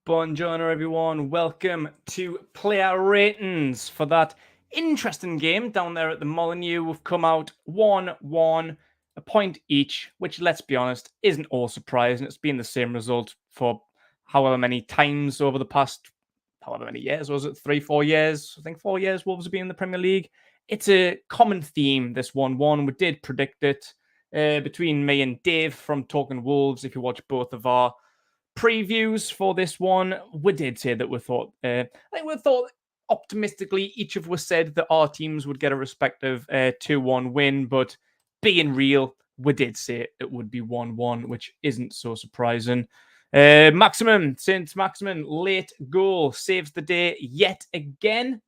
Buongiorno, everyone. Welcome to Player Ratings for that interesting game down there at the Molineux. We've come out 1-1, a point each, which, let's be honest, isn't all surprising. It's been the same result for however many times over the past, however many years, was it 3-4 years? I think 4 years Wolves have been in the Premier League. It's a common theme, this 1-1. We did predict it between me and Dave from Talking Wolves. If you watch both of our previews for this one, we did say that we thought, optimistically, each of us said that our teams would get a respective 2-1 win, but being real, we did say it would be 1-1, which isn't so surprising. Saint-maximin, late goal, saves the day yet again.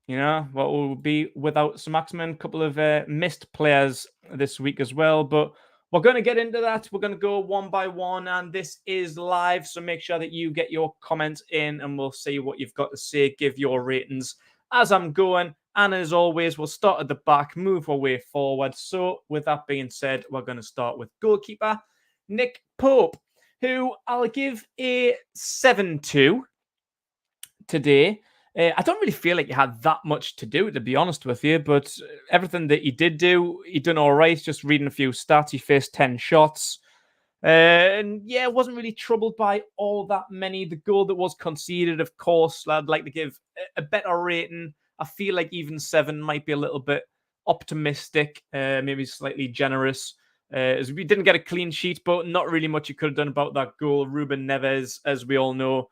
You know, what will be without Saint-maximin? A couple of missed players this week as well, but we're going to get into that. We're going to go one by one, and this is live, so make sure that you get your comments in, and we'll see what you've got to say. Give your ratings as I'm going, and as always, we'll start at the back, move our way forward. So, with that being said, we're going to start with goalkeeper Nick Pope, who I'll give a 7-2 today. I don't really feel like he had that much to do, to be honest with you, but everything that he did do, he done all right. Just reading a few stats, he faced 10 shots. And yeah, wasn't really troubled by all that many. The goal that was conceded, of course, I'd like to give a better rating. I feel like even 7 might be a little bit optimistic, maybe slightly generous. As we didn't get a clean sheet, but not really much you could have done about that goal. Ruben Neves, as we all know,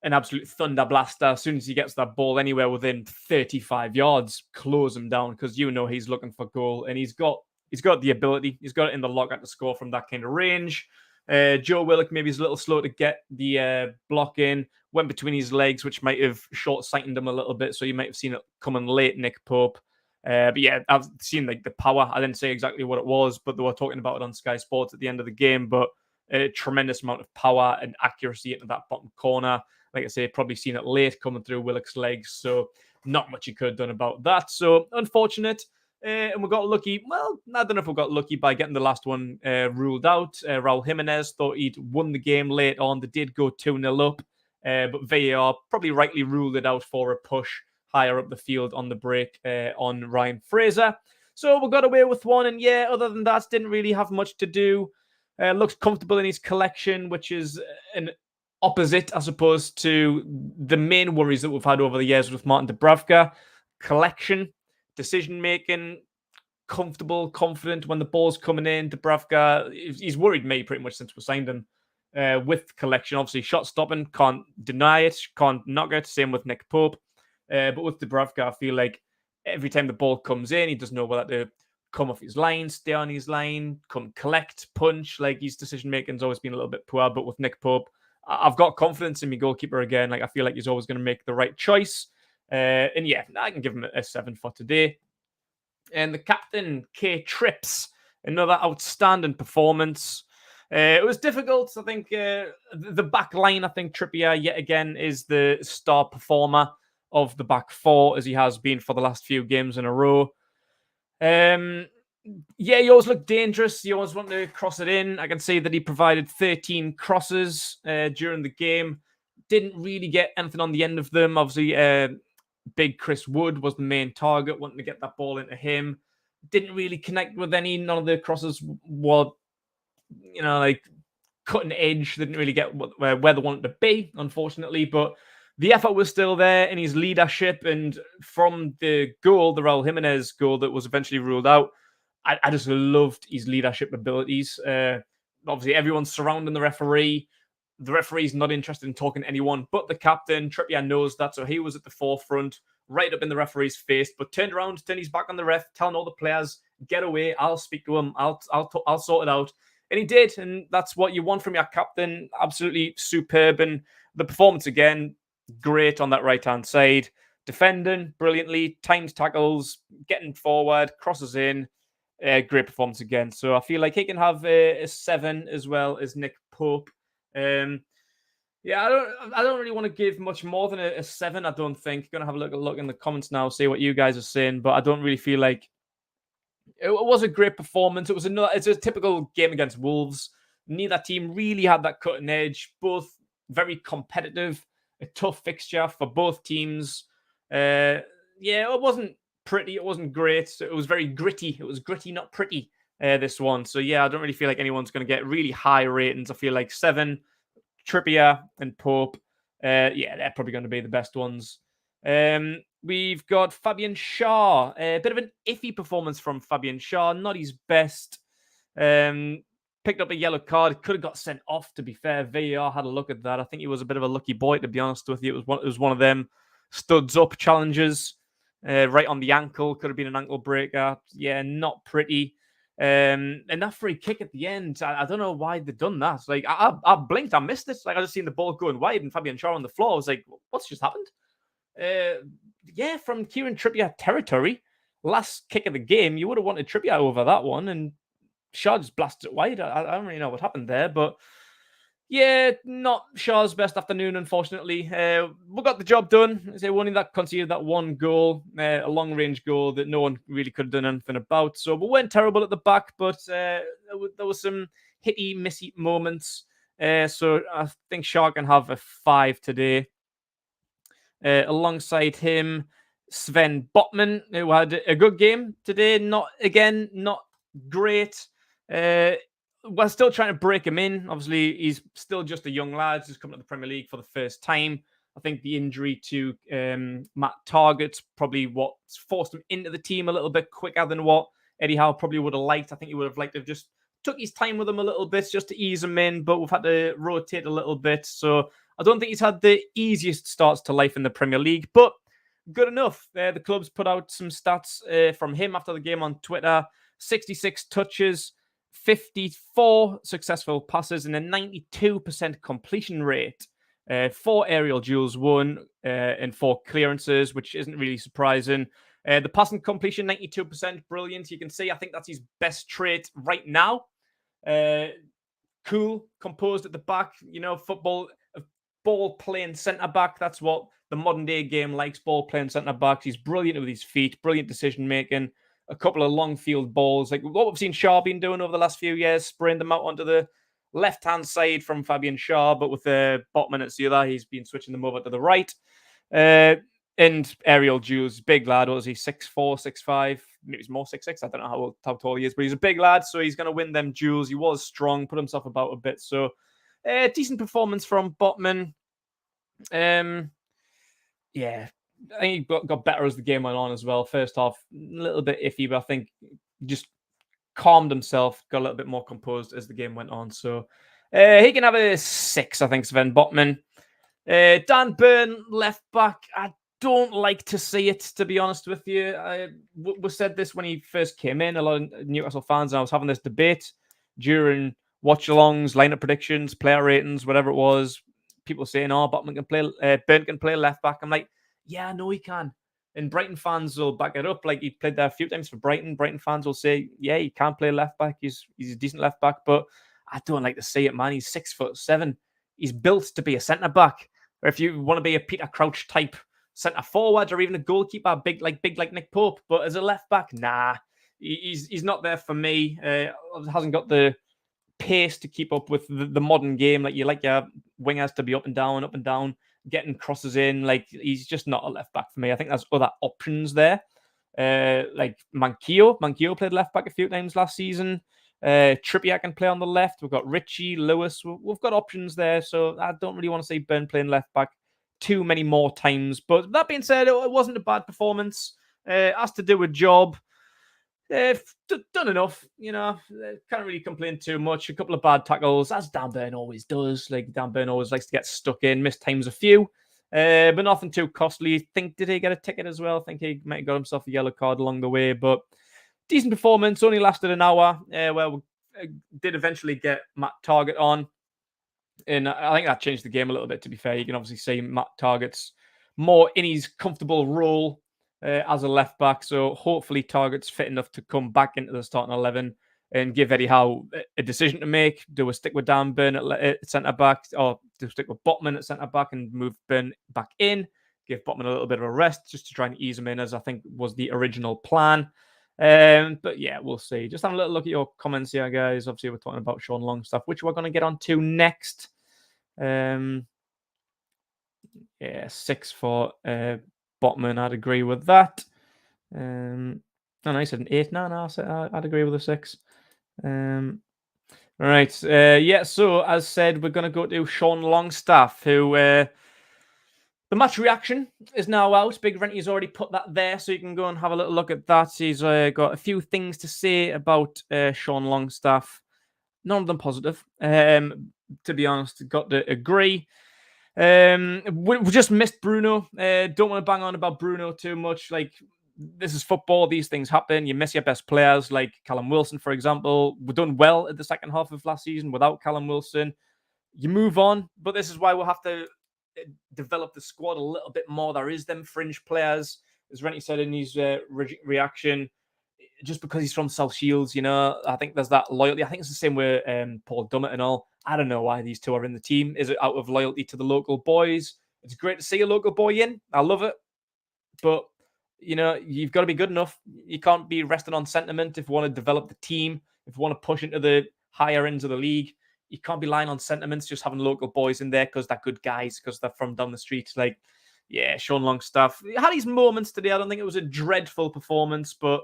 an absolute thunder blaster. As soon as he gets that ball anywhere within 35 yards, close him down, because you know he's looking for goal, and he's got the ability. He's got it in the lockout to score from that kind of range. Joe Willock maybe is a little slow to get the block in. Went between his legs, which might have short-sighted him a little bit, so you might have seen it coming late, Nick Pope. But yeah, I've seen like the power. I didn't say exactly what it was, but they were talking about it on Sky Sports at the end of the game. But a tremendous amount of power and accuracy into that bottom corner. Like I say, probably seen it late coming through Willock's legs, so not much you could have done about that. So unfortunate. And we got lucky. Well, I don't know if we got lucky by getting the last one ruled out. Raul Jimenez thought he'd won the game late on. They did go 2-0 up, but VAR probably rightly ruled it out for a push higher up the field on the break on Ryan Fraser. So we got away with one. And yeah, other than that, didn't really have much to do. Looks comfortable in his collection, which is an opposite, I suppose, to the main worries that we've had over the years with Martin Dubravka. Collection, decision-making, comfortable, confident when the ball's coming in. Dubravka, he's worried me pretty much since we signed him with collection. Obviously, shot stopping, can't deny it, can't knock it. Same with Nick Pope. But with Dubravka, I feel like every time the ball comes in, he doesn't know whether to come off his line, stay on his line, come collect, punch. Like, his decision-making's always been a little bit poor. But with Nick Pope, I've got confidence in my goalkeeper again. Like, I feel like he's always going to make the right choice. And yeah, I can give him a 7 for today. And the captain, K Trips, another outstanding performance. It was difficult. I think the back line, I think Trippier yet again is the star performer of the back four, as he has been for the last few games in a row. Yeah, he always looked dangerous. He always wanted to cross it in. I can see that he provided 13 crosses during the game. Didn't really get anything on the end of them. Obviously, big Chris Wood was the main target, wanting to get that ball into him. Didn't really connect with any. None of the crosses were, like cutting edge. Didn't really get where they wanted to be, unfortunately. But the effort was still there in his leadership. And from the goal, the Raul Jimenez goal that was eventually ruled out, I just loved his leadership abilities. Obviously, everyone's surrounding the referee. The referee's not interested in talking to anyone but the captain. Trippier knows that, so he was at the forefront, right up in the referee's face, but turned around, turned his back on the ref, telling all the players, get away, I'll speak to him, I'll sort it out. And he did, and that's what you want from your captain. Absolutely superb. And the performance again, great on that right-hand side. Defending brilliantly, timed tackles, getting forward, crosses in. Great performance again. So I feel like he can have a 7 as well as Nick Pope. Yeah, I don't really want to give much more than a 7. I don't think. Gonna have a look in the comments now, see what you guys are saying. But I don't really feel like it was a great performance. It's a typical game against Wolves. Neither team really had that cutting edge. Both very competitive, a tough fixture for both teams. Yeah, it wasn't pretty. It wasn't great. It was very gritty. It was gritty, not pretty, this one. So, yeah, I don't really feel like anyone's going to get really high ratings. I feel like 7, Trippier and Pope. Yeah, they're probably going to be the best ones. We've got Fabian Schär. A bit of an iffy performance from Fabian Schär. Not his best. Picked up a yellow card. Could have got sent off, to be fair. VAR had a look at that. I think he was a bit of a lucky boy, to be honest with you. It was one of them studs up challenges. Right on the ankle. Could have been an ankle breaker. Yeah, not pretty. And that free kick at the end, I don't know why they've done that. Like, I blinked, I missed it. Like, I just seen the ball going wide and Fabian Schär on the floor. I was like, what's just happened? Yeah, from Kieran Trippier territory, last kick of the game, you would have wanted Trippier over that one, and Schär just blasted it wide. I don't really know what happened there, but yeah, not Shaw's best afternoon, unfortunately. We got the job done. They only that conceded that one goal, a long-range goal that no one really could have done anything about. So we weren't terrible at the back, but there was some hitty, missy moments. So I think Shaw can have a 5 today. Alongside him, Sven Botman, who had a good game today. Not great. We're still trying to break him in. Obviously, he's still just a young lad. He's coming to the Premier League for the first time. I think the injury to Matt Targett's probably what forced him into the team a little bit quicker than what Eddie Howe probably would have liked. I think he would have liked to have just took his time with him a little bit just to ease him in, but we've had to rotate a little bit. So I don't think he's had the easiest starts to life in the Premier League, but good enough. The club's put out some stats from him after the game on Twitter. 66 touches, 54 successful passes, and a 92% completion rate. 4 aerial duels won and 4 clearances, which isn't really surprising. The passing completion, 92%, brilliant. You can see, I think that's his best trait right now. Cool, composed at the back, football, ball playing centre back. That's what the modern day game likes, ball playing centre backs. He's brilliant with his feet, brilliant decision making. A couple of long field balls, like what we've seen Schär been doing over the last few years, spraying them out onto the left-hand side from Fabian Schär, but with Botman at the other, he's been switching them over to the right. And aerial duels, big lad. What was he, 6'4", 6'5"? Maybe he's more 6'6". I don't know how tall he is, but he's a big lad, so he's going to win them duels. He was strong, put himself about a bit. So, decent performance from Botman. Yeah, I think he got better as the game went on as well. First half, a little bit iffy, but I think just calmed himself, got a little bit more composed as the game went on. So he can have a 6, I think, Sven Botman. Dan Burn, left back. I don't like to see it, to be honest with you. We said this when he first came in. A lot of Newcastle fans, and I was having this debate during watch-alongs, lineup predictions, player ratings, whatever it was. People saying, "Oh, Botman can play, Burn can play left back." I'm like, yeah, I know he can. And Brighton fans will back it up. Like, he played there a few times for Brighton. Brighton fans will say, yeah, he can play left back. He's a decent left back, but I don't like to see it, man. He's 6'7". He's built to be a centre back. Or if you want to be a Peter Crouch type centre forward, or even a goalkeeper, big like Nick Pope. But as a left back, nah, he's not there for me. Hasn't got the pace to keep up with the modern game. Like, you like your wingers to be up and down, getting crosses in. Like, he's just not a left back for me. I think there's other options there. Like Manquillo played left back a few times last season. Trippier can play on the left. We've got Richie, Lewis. We've got options there. So I don't really want to see Ben playing left back too many more times. But that being said, it wasn't a bad performance. Has to do a job. They've done enough, can't really complain too much. A couple of bad tackles, as Dan Burn always does. Like, Dan Burn always likes to get stuck in, missed times a few, but nothing too costly. Did he get a ticket as well? I think he might have got himself a yellow card along the way, but decent performance. Only lasted an hour, where we did eventually get Matt Targett on, and I think that changed the game a little bit, to be fair. You can obviously see Matt Targett's more in his comfortable role as a left back, so hopefully Targett's fit enough to come back into the starting 11 and give Eddie Howe a decision to make. Do we stick with Dan Burn at centre back, or do we stick with Botman at centre back and move Burn back in? Give Botman a little bit of a rest just to try and ease him in, as I think was the original plan. But yeah, we'll see. Just have a little look at your comments here, guys. Obviously, we're talking about Sean Longstaff, which we're going to get on to next. Yeah, 6 for Botman. I'd agree with that. No, I said an 8. No, I'd agree with a 6. Right. Yeah, so as said, we're going to go to Sean Longstaff, who the match reaction is now out. Big Renty's already put that there, so you can go and have a little look at that. He's got a few things to say about Sean Longstaff. None of them positive. To be honest, got to agree. We just missed Bruno. Don't want to bang on about Bruno too much. Like, this is football. These things happen. You miss your best players, like Callum Wilson, for example. We've done well at the second half of last season without Callum Wilson. You move on, but this is why we'll have to develop the squad a little bit more. There is them fringe players, as Renty said in his reaction. Just because he's from South Shields, I think there's that loyalty. I think it's the same with Paul Dummett and all. I don't know why these two are in the team. Is it out of loyalty to the local boys? It's great to see a local boy in. I love it. But, you've got to be good enough. You can't be resting on sentiment if you want to develop the team, if you want to push into the higher ends of the league. You can't be lying on sentiments, just having local boys in there because they're good guys, because they're from down the street. Like, yeah, Sean Longstaff. He had his moments today. I don't think it was a dreadful performance, but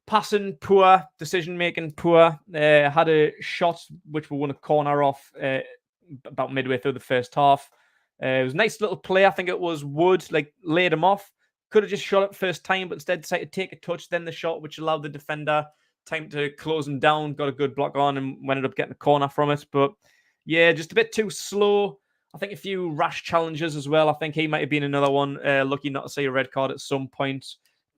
passing poor, decision-making poor. Had a shot which we won a corner off about midway through the first half. It was a nice little play. I think it was Wood, laid him off. Could have just shot it first time, but instead decided to take a touch, then the shot, which allowed the defender time to close him down. Got a good block on and ended up getting a corner from it. But yeah, just a bit too slow. I think a few rash challenges as well. I think he might have been another one. Lucky not to see a red card at some point.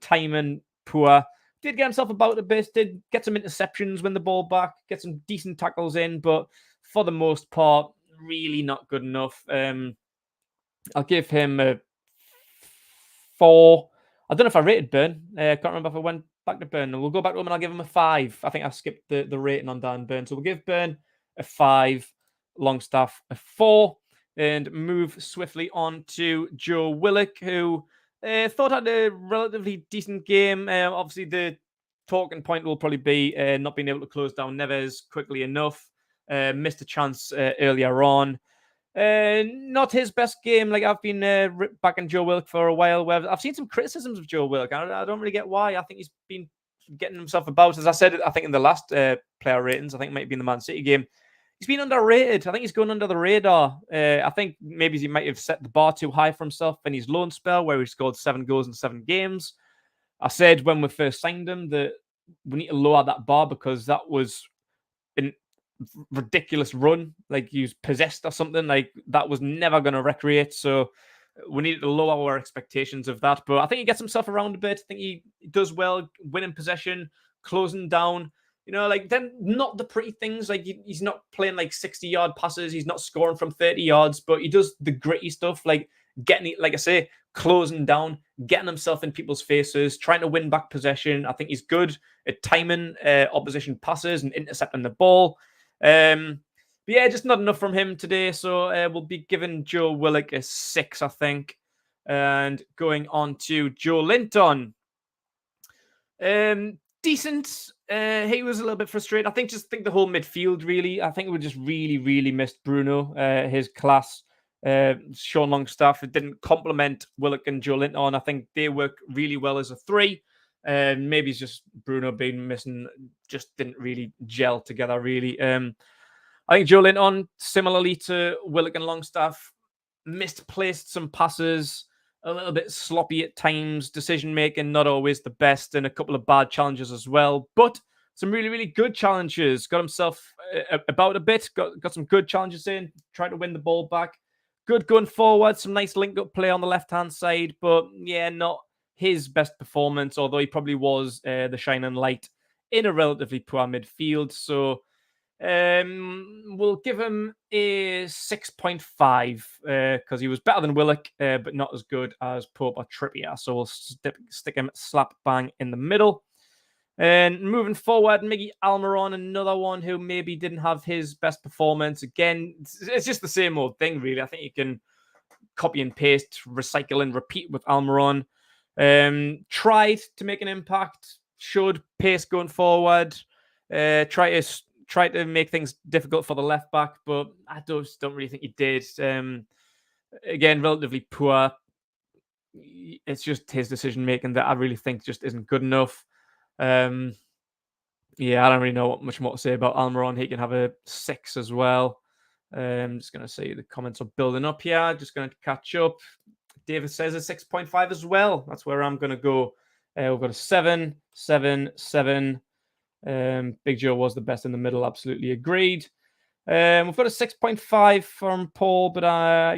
Timing poor. Did get himself about a bit. Did get some interceptions, win the ball back, get some decent tackles in. But for the most part, really not good enough. I'll give him a 4. I don't know if I rated Burn. I can't remember if I went back to Burn. We'll go back to him and I'll give him a 5. I think I skipped the rating on Dan Burn. So we'll give Burn a 5, Longstaff a 4, and move swiftly on to Joe Willock, who thought had a relatively decent game. Obviously, the talking point will probably be not being able to close down Neves quickly enough. Missed a chance earlier on. Not his best game. Like, I've been backing Joe Willock for a while. Where I've seen some criticisms of Joe Willock. I don't really get why. I think he's been getting himself about. As I said, I think in the last player ratings, I think it might be in the Man City game, he's been underrated. I think he's going under the radar. I think maybe he might have set the bar too high for himself in his loan spell, where he scored 7 goals in 7 games. I said when we first signed him that we need to lower that bar because that was an ridiculous run. Like, he was possessed or something. Like, that was never going to recreate. So we needed to lower our expectations of that. But I think he gets himself around a bit. I think he does well, winning possession, closing down. Then not the pretty things. Like, he's not playing 60-yard passes. He's not scoring from 30 yards, but he does the gritty stuff, like getting, like I say, closing down, getting himself in people's faces, trying to win back possession. I think he's good at timing opposition passes and intercepting the ball. But yeah, just not enough from him today. So we'll be giving Joe Willock a 6, I think. And going on to Joe Linton. Decent. He was a little bit frustrated. I think the whole midfield, really. I think we just really, really missed Bruno, his class. Sean Longstaff, it didn't complement Willock and Joe Linton. I think they work really well as a 3. Maybe it's just Bruno being missing, just didn't really gel together, really. I think Joe Linton, similarly to Willock and Longstaff, misplaced some passes, a little bit sloppy at times, decision-making not always the best, and a couple of bad challenges as well. But some really, really good challenges. Got himself about a bit, got some good challenges in, tried to win the ball back. Good going forward, some nice link-up play on the left-hand side, but yeah, not his best performance, although he probably was the shining light in a relatively poor midfield. So we'll give him a 6.5 because he was better than Willock, but not as good as Pope or Trippier. So we'll stick him slap bang in the middle. And moving forward, Miggy Almiron, another one who maybe didn't have his best performance. Again, it's just the same old thing, really. I think you can copy and paste, recycle and repeat with Almiron. Tried to make an impact, showed pace going forward. Try to make things difficult for the left back, but I don't really think he did. Again, relatively poor. It's just his decision making that I really think just isn't good enough. Yeah, I don't really know what much more to say about Almiron. He can have a 6 as well. Just going to see the comments are building up here. Just going to catch up. David says a 6.5 as well. That's where I'm going to go. We've got a 7, 7, 7. Big Joe was the best in the middle. Absolutely agreed. We've got a 6.5 from Paul, but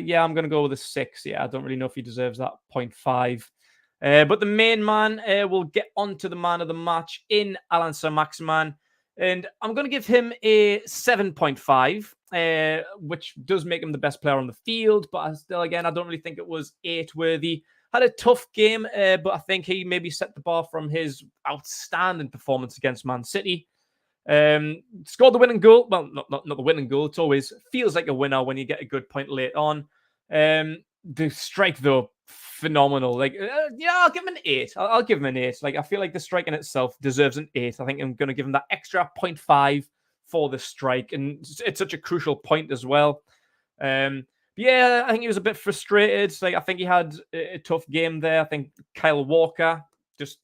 yeah, I'm going to go with a 6. Yeah, I don't really know if he deserves that 0.5. But the main man will get on to the man of the match in Alan Saint-Maximin. And I'm going to give him a 7.5, which does make him the best player on the field. But still, again, I don't really think it was 8 worthy. Had a tough game, but I think he maybe set the bar from his outstanding performance against Man City. Scored the winning goal. Well, not the winning goal. It always feels like a winner when you get a good point late on. The strike, though, phenomenal. Like, yeah, I'll give him an 8. I'll give him an 8. Like, I feel like the strike in itself deserves an 8. I think I'm going to give him that extra 0.5 for the strike, and it's such a crucial point as well. Yeah, I think he was a bit frustrated. Like, I think he had a tough game there. I think Kyle Walker just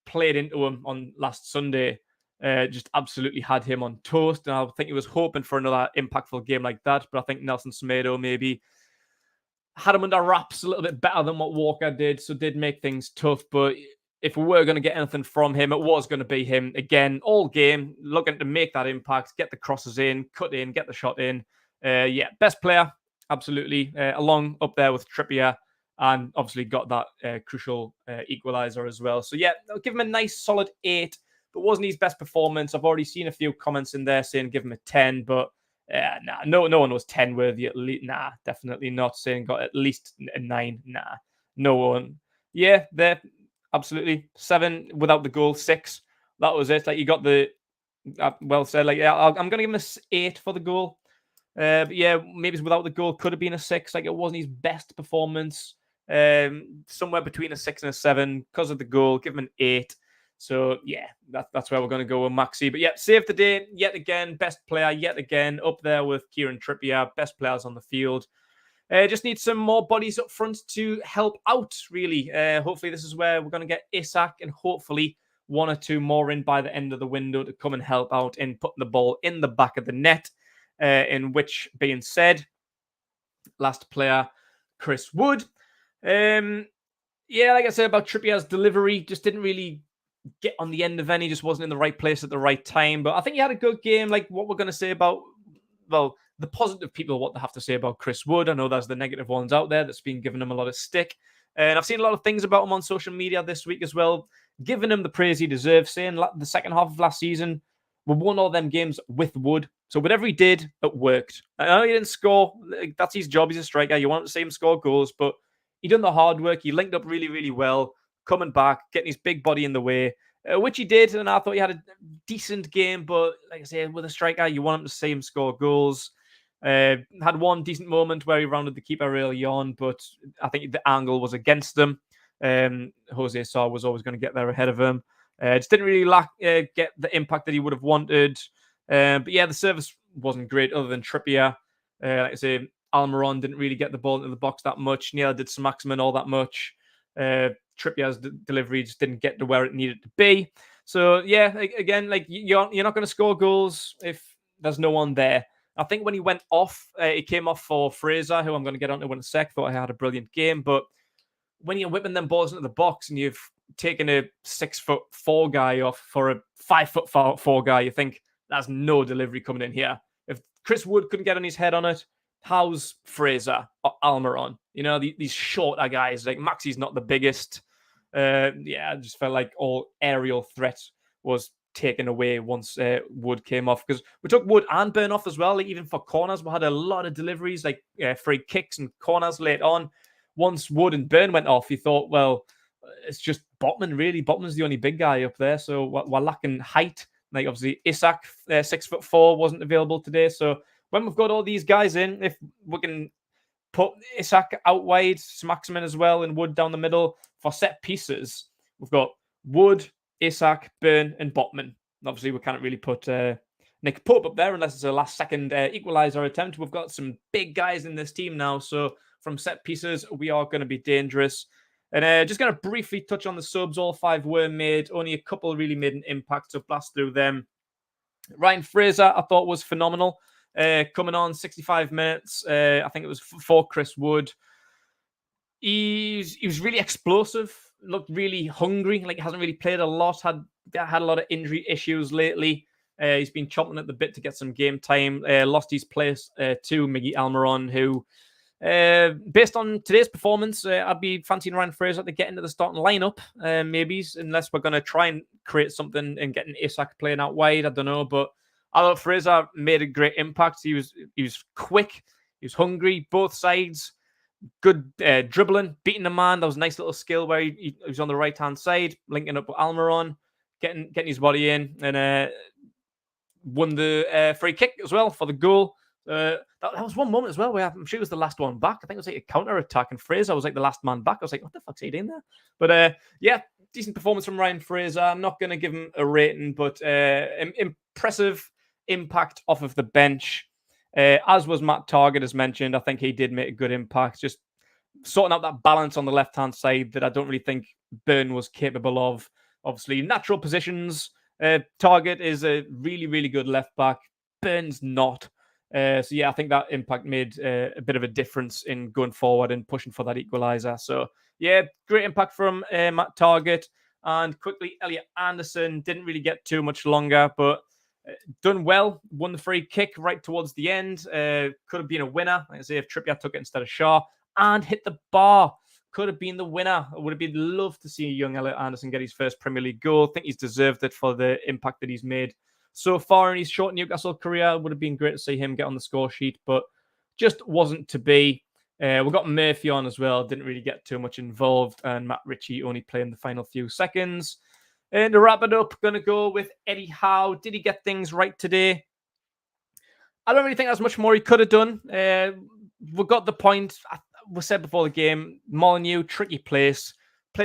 played into him on last Sunday. Just absolutely had him on toast, and I think he was hoping for another impactful game like that. But I think Nelson Semedo maybe had him under wraps a little bit better than what Walker did, so did make things tough. But if we were going to get anything from him, it was going to be him again all game, looking to make that impact, get the crosses in, cut in, get the shot in. Yeah, best player, absolutely, along up there with Trippier, and obviously got that crucial equaliser as well. So yeah, I'll give him a nice solid 8. But wasn't his best performance. I've already seen a few comments in there saying give him a 10, but nah, no one was 10 worthy at least. Nah, definitely not. Saying got at least a 9. Nah, no one. Yeah, there, absolutely 7 without the goal, 6. That was it. Like, you got the well said. Like, yeah, I'm gonna give him a 8 for the goal. But yeah, maybe without the goal could have been a 6. Like, it wasn't his best performance. Somewhere between a 6 and a 7 because of the goal. Give him an 8. So, yeah, that's where we're going to go with Maxi. But, yeah, saved the day yet again. Best player yet again. Up there with Kieran Trippier. Best players on the field. Just need some more bodies up front to help out, really. Hopefully, this is where we're going to get Isak and hopefully 1 or 2 more in by the end of the window to come and help out in putting the ball in the back of the net. In which, being said, last player, Chris Wood. Yeah, like I said about Trippier's delivery, just didn't really get on the end of any, just wasn't in the right place at the right time. But I think he had a good game. Like, what we're going to say about, well, the positive people, what they have to say about Chris Wood. I know there's the negative ones out there that's been giving him a lot of stick. And I've seen a lot of things about him on social media this week as well, giving him the praise he deserves, saying the second half of last season, we won all them games with Wood. So whatever he did, it worked. I know he didn't score. That's his job. He's a striker. You want to see him score goals, but he done the hard work. He linked up really, really well, coming back, getting his big body in the way, which he did. And I thought he had a decent game. But like I said, with a striker, you want him to see him score goals. Had one decent moment where he rounded the keeper early on, but I think the angle was against them. Jose Sarr was always going to get there ahead of him. Just didn't really get the impact that he would have wanted. But yeah, the service wasn't great other than Trippier. Like I say, Almiron didn't really get the ball into the box that much. Neither did Saint-Maximin all that much. Trippier's delivery just didn't get to where it needed to be. So yeah, again, like you're not going to score goals if there's no one there. I think when he went off, he came off for Fraser, who I'm going to get onto in a sec. Thought he had a brilliant game, but when you're whipping them balls into the box and you've taken a 6'4" guy off for a 5'4" guy, you think there's no delivery coming in here. If Chris Wood couldn't get on his head on it, how's Fraser or Almiron? You know, these shorter guys, like Maxi's not the biggest. Yeah, I just felt like all aerial threat was taken away once Wood came off, because we took Wood and Burn off as well. Like, even for corners, we had a lot of deliveries, like free kicks and corners late on. Once Wood and Burn went off, you thought, well, it's just Botman, really. Botman's the only big guy up there, so we're lacking height. Like, obviously, Isak, 6'4", wasn't available today. So when we've got all these guys in, if we can put Isak out wide, Saint-Maximin as well, and Wood down the middle for set pieces, we've got Wood, Isak, Burn, and Botman. Obviously, we can't really put Nick Pope up there unless it's a last-second equaliser attempt. We've got some big guys in this team now, so from set pieces, we are going to be dangerous. And just going to briefly touch on the subs. All 5 were made. Only a couple really made an impact, so blast through them. Ryan Fraser, I thought, was phenomenal. Coming on 65 minutes, I think it was for Chris Wood. He was really explosive, looked really hungry, like hasn't really played a lot, had a lot of injury issues lately. He's been chomping at the bit to get some game time. Lost his place to Miggy Almiron, who, based on today's performance, I'd be fancying Ryan Fraser to get into the starting lineup, maybe, unless we're going to try and create something and get an Isak playing out wide. I don't know, but I thought Fraser made a great impact. He was quick, he was hungry, both sides. Good dribbling, beating the man. That was a nice little skill where he was on the right-hand side, linking up with Almiron, getting his body in, and won the free kick as well for the goal. That was one moment as well where I'm sure it was the last one back. I think it was like a counter-attack, and Fraser was like the last man back. I was like, what the fuck's he doing there? But yeah, decent performance from Ryan Fraser. I'm not going to give him a rating, but impressive impact off of the bench. As was Matt Targett, as mentioned. I think he did make a good impact, just sorting out that balance on the left-hand side that I don't really think Burn was capable of. Obviously, natural positions. Targett is a really, really good left-back. Burn's not. So, yeah, I think that impact made a bit of a difference in going forward and pushing for that equaliser. So, yeah, great impact from Matt Targett. And quickly, Elliot Anderson didn't really get too much longer, but done well, won the free kick right towards the end. Could have been a winner, like I say, if Trippier took it instead of Shaw, and hit the bar. Could have been the winner. I would have been loved to see young Elliot Anderson get his first Premier League goal. I think he's deserved it for the impact that he's made so far in his short Newcastle career. It would have been great to see him get on the score sheet, but just wasn't to be. We got Murphy on as well. Didn't really get too much involved, and Matt Ritchie only playing the final few seconds. And to wrap it up, going to go with Eddie Howe. Did he get things right today? I don't really think there's much more he could have done. We got the point. We said before the game, Molineux, tricky place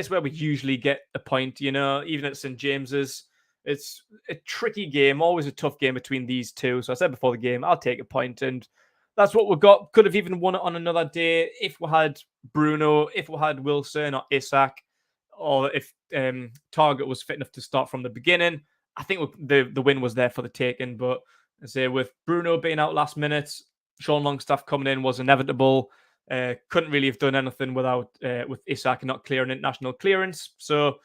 where we usually get a point, you know, even at St. James's. It's a tricky game, always a tough game between these two. So I said before the game, I'll take a point, and that's what we got. Could have even won it on another day if we had Bruno, if we had Wilson or Isak, or if Targett was fit enough to start from the beginning. I think the win was there for the taking. But I say with Bruno being out last minute, Sean Longstaff coming in was inevitable. Couldn't really have done anything without with Isak not clearing international clearance. So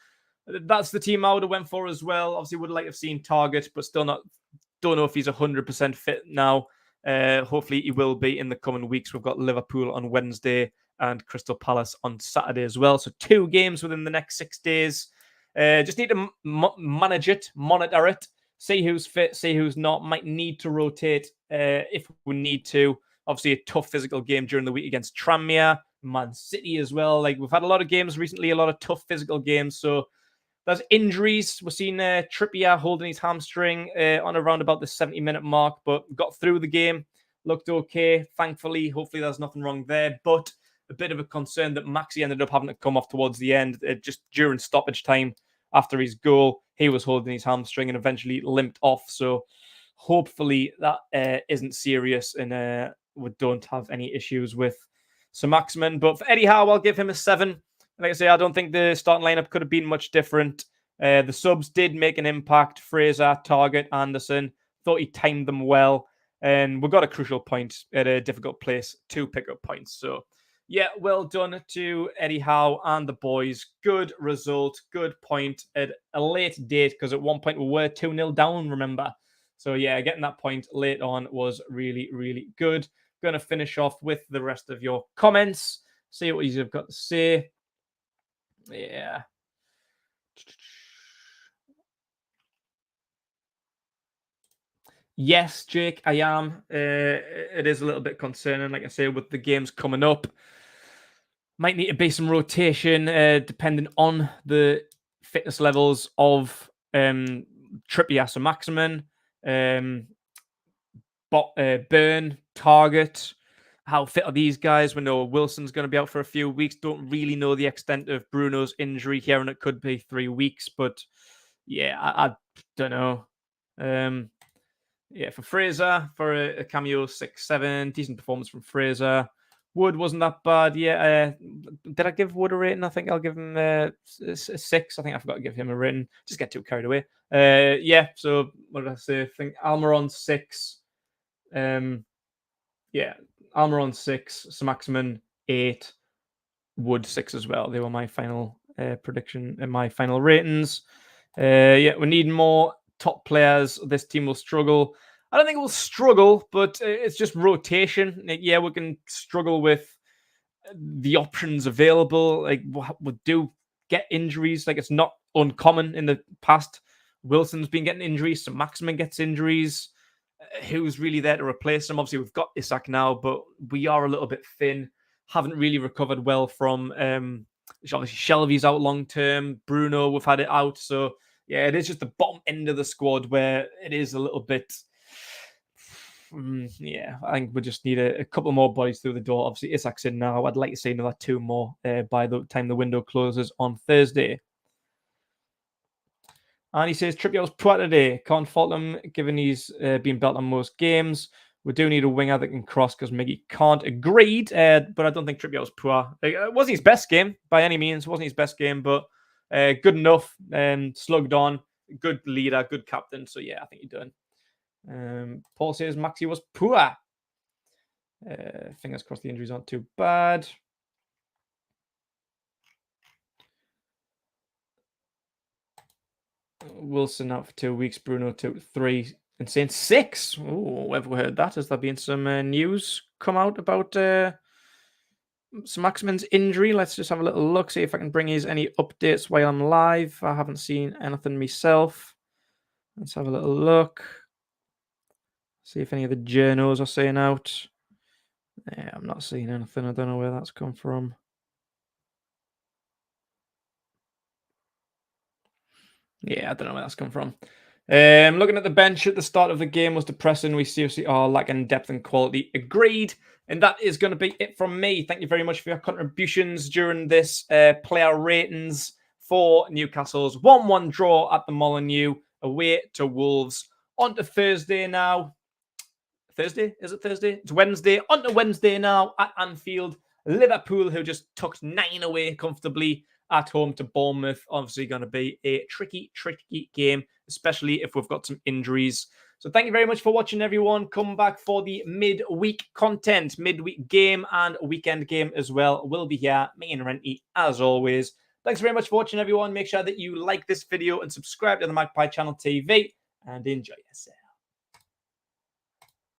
that's the team I would have went for as well. Obviously, would like to have seen Targett, but still not. Don't know if he's 100% fit now. Hopefully, he will be in the coming weeks. We've got Liverpool on Wednesday and Crystal Palace on Saturday as well. So 2 games within the next 6 days. Just need to manage it, monitor it, see who's fit, see who's not. Might need to rotate if we need to. Obviously, a tough physical game during the week against Tranmere, Man City as well. Like, we've had a lot of games recently, a lot of tough physical games. So there's injuries. We're seeing Trippier holding his hamstring on around about the 70-minute mark, but got through the game. Looked okay, thankfully. Hopefully there's nothing wrong there. But a bit of a concern that Maxi ended up having to come off towards the end, just during stoppage time after his goal. He was holding his hamstring and eventually limped off. So hopefully that isn't serious and we don't have any issues with Saint-Maximin. But for Eddie Howe, I'll give him a 7. Like I say, I don't think the starting lineup could have been much different. The subs did make an impact. Fraser, Targett, Anderson. Thought he timed them well. And we got a crucial point at a difficult place to pick up points. So, yeah, well done to Eddie Howe and the boys. Good result, good point at a late date, because at one point we were 2-0 down, remember? So, yeah, getting that point late on was really, really good. Going to finish off with the rest of your comments. See what you've got to say. Yeah. Yes, Jake, I am. It is a little bit concerning, like I say, with the games coming up. Might need to be some rotation, depending on the fitness levels of Trippier, Saint-Maximin, Burn, Targett. How fit are these guys? We know Wilson's going to be out for a few weeks. Don't really know the extent of Bruno's injury here, and it could be 3 weeks. But yeah, I don't know. Yeah, for Fraser, for a cameo, 6-7. Decent performance from Fraser. Wood wasn't that bad. Yeah, did I give Wood a rating? I think I'll give him a 6. I think I forgot to give him a rating. Just get too carried away. Yeah, so what did I say? I think Almiron 6. Yeah, Almiron 6, Saint-maximin 8, Wood 6 as well. They were my final prediction and my final ratings. Yeah, we need more top players. This team will struggle. I don't think it will struggle, but it's just rotation. Yeah, we can struggle with the options available. Like we do get injuries. Like it's not uncommon in the past. Wilson's been getting injuries. So Maximin gets injuries. Who's really there to replace him? Obviously, we've got Isak now, but we are a little bit thin. Haven't really recovered well from obviously Shelby's out long term. Bruno, we've had it out. So yeah, it is just the bottom end of the squad where it is a little bit. Yeah, I think we just need a couple more bodies through the door. Obviously, Isak's in now. I'd like to see another 2 more by the time the window closes on Thursday. And he says, Trippier was poor today. Can't fault him, given he's been built on most games. We do need a winger that can cross because Miggy can't. Agreed, but I don't think Trippier was poor. It wasn't his best game by any means. It wasn't his best game, but good enough. Slugged on. Good leader, good captain. So, yeah, I think you're done. Paul says Maxi was poor. Fingers crossed the injuries aren't too bad. Wilson out for 2 weeks. Bruno 2 3. And saying 6. Oh, have we heard that? Has there been some news come out about Saint-maximin's injury? Let's just have a little look, see if I can bring you any updates while I'm live. I haven't seen anything myself. Let's have a little look. See if any of the journos are saying out. Yeah, I'm not seeing anything. I don't know where that's come from. Yeah, I don't know where that's come from. Looking at the bench at the start of the game was depressing. We seriously are lacking depth and quality. Agreed. And that is going to be it from me. Thank you very much for your contributions during this player ratings for Newcastle's 1-1 draw at the Molineux away to Wolves. On to Thursday now. Thursday? Is it Thursday? It's Wednesday. On to Wednesday now at Anfield. Liverpool, who just took 9 away comfortably at home to Bournemouth. Obviously going to be a tricky game, especially if we've got some injuries. So thank you very much for watching, everyone. Come back for the midweek content, midweek game and weekend game as well. We'll be here, me and Renty, as always. Thanks very much for watching, everyone. Make sure that you like this video and subscribe to the Magpie Channel TV and enjoy yourself.